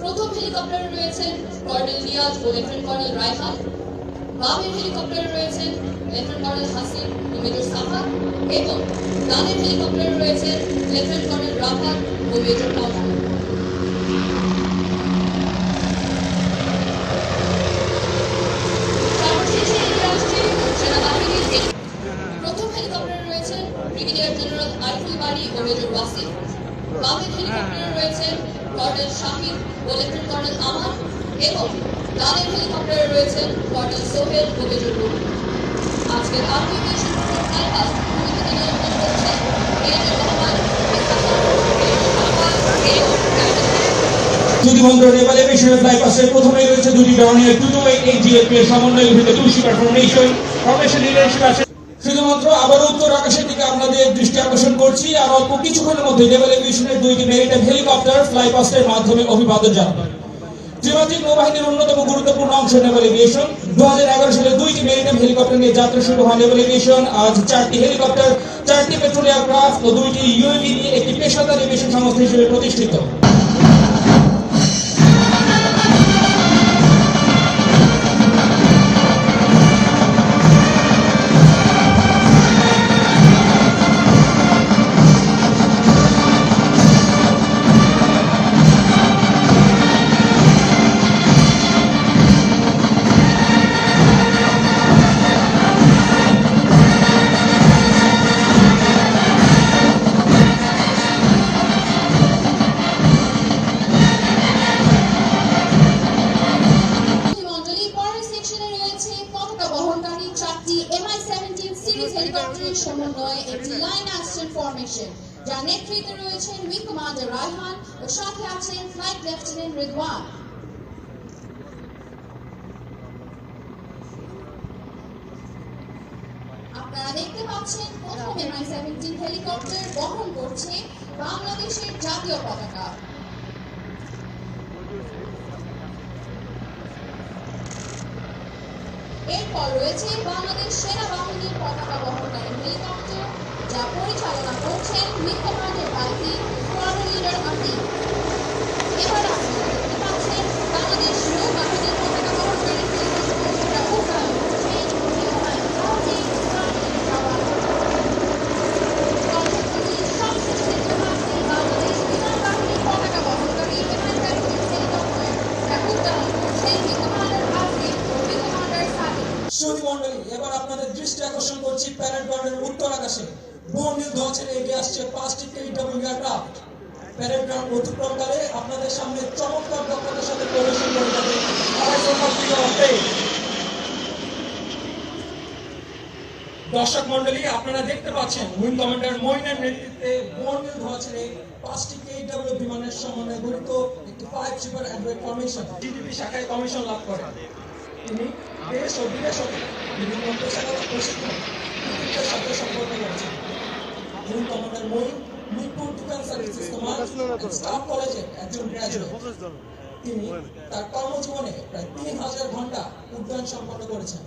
প্রথম হেলিকপ্টারে রয়েছেন কর্নেল নিয়াজ ও লেফটেন্যান্ট কর্নেল রায়হান। বামের হেলিকপ্টারে রয়েছেন লেফটেন্যান্ট কর্নেল হাসিব ও মেজর সাফাত এবং ডানের হেলিকপ্টারে রয়েছেন লেফটেন্যান্ট কর্নেল রাফাত ও মেজর কামাল। সর্বশেষে এগিয়ে আসছে সেনাবাহিনীর প্রথম হেলিকপ্টারে রয়েছেন ব্রিগেডিয়ার জেনারেল আরিফুল বারী ও মেজর ওয়াসিম। বামের হেলিকপ্টারে রয়েছেন কর্নেল শাহিদ ও লেফটেন্যান্ট কর্নেল আমান এবং ডানের হেলিকপ্টারে রয়েছেন কর্নেল সোহেল ও মেজর রুমি। আজকের আর্মি মিশন ফ্লাইপাস নিয়ন্ত্রণ করছেন মেজর রহমান যুদ্ধবন্দর নেভাল এভিয়েশন ফ্লাইপাসের প্রথমে রয়েছে দুটি ডর্নিয়ার 228 জিএপি এর সমন্বয়ে গঠিত 2 ফরমেশন লিডারশিপ আছে। শুধুমাত্র আবার উত্তর আকাশের দিকে আপনাদের দৃষ্টি আকর্ষণ করছি। আর অল্প কিছুক্ষণের মধ্যে নেভাল এভিয়েশনের দুইটি মেরিটাইম হেলিকপ্টার ফ্লাইপাসের মাধ্যমে অভিবাদন জানাবে। ত্রিমাত্রিক নৌবাহিনীর অন্যতম গুরুত্বপূর্ণ অংশ নেভাল এভিয়েশন। 2011 সালে দুইটি মেরিটাইম হেলিকপ্টার নিয়ে যাত্রা শুরু হয় নেভাল এভিয়েশন। আজ 4টি হেলিকপ্টার, 4টি পেট্রোল এয়ারক্রাফট ও 2টি ইউএভি নিয়ে একটি পেশাদার এভিয়েশন সংস্থা হিসেবে প্রতিষ্ঠিত। সমন্বয়ে একটি লাইন অ্যাকশন ফরমেশন, যার নেতৃত্বে রয়েছেন উইং কমান্ডার রায়হান ও সাথে আছেন ফ্লাইট লেফটেন্যান্ট রিদওয়ান। আপনারা দেখতে পাচ্ছেন প্রথম MI-17 হেলিকপ্টার বহন করছে বাংলাদেশের জাতীয় পতাকা। এরপর রয়েছে বাংলাদেশ সেনাবাহিনীর পতাকা বহনকারী হেলিকপ্টার, যা পরিচালনা করছেন উইং কমান্ডার বাতি স্কোয়াড্রন লিডার আতিক। এবার আপনারা দেখতে পাচ্ছেন বাংলাদেশ নৌবাহিনীর পতাকা বহনকারী হেলিকপ্টার, যা উড়ান করছেন বাংলাদেশ বিমান বাহিনীর পতাকা বহনকারী MI-17 হেলিকপ্টার, যা উড়ান করছেন উইং কমান্ডার আতিক ও উইং কমান্ডার সাদিক। সুধীমণ্ডলী, এবার আপনাদের দৃষ্টি আকর্ষণ করছি প্যারেড গ্রাউন্ডের উত্তর আকাশে। বর্ণিল ধ্বজে এগিয়ে আসছে 5টি কেডব্লিউ এয়ারক্রাফট। প্যারেড গ্রাউন্ড অতিক্রমকালে আপনাদের সামনে চমৎকার দক্ষতার সাথে প্রদর্শন করে যাবে দর্শক মন্ডলী, আপনারা দেখতে পাচ্ছেন উইং কমান্ডার মঈনের নেতৃত্বে বর্ণিল ধ্বজে 5টি কেডব্লিউ বিমানের সমন্বয়ে গঠিত একটি 5 সুপার অ্যাডভাইট ফরমেশন জিডিপি শাখায় কমিশন লাভ করেন। তিনি দেশ ও বিদেশ হতে বিভিন্ন পেশাগত প্রশিক্ষণ সাথে সম্পর্ক করেছেন। Wing commander Moin Mirpur defence services command staff কলেজে একজন গ্র্যাজুয়েট। তিনি তার কর্মজীবনে প্রায় 3000 ঘন্টা উড্ডয়ন সম্পন্ন করেছেন।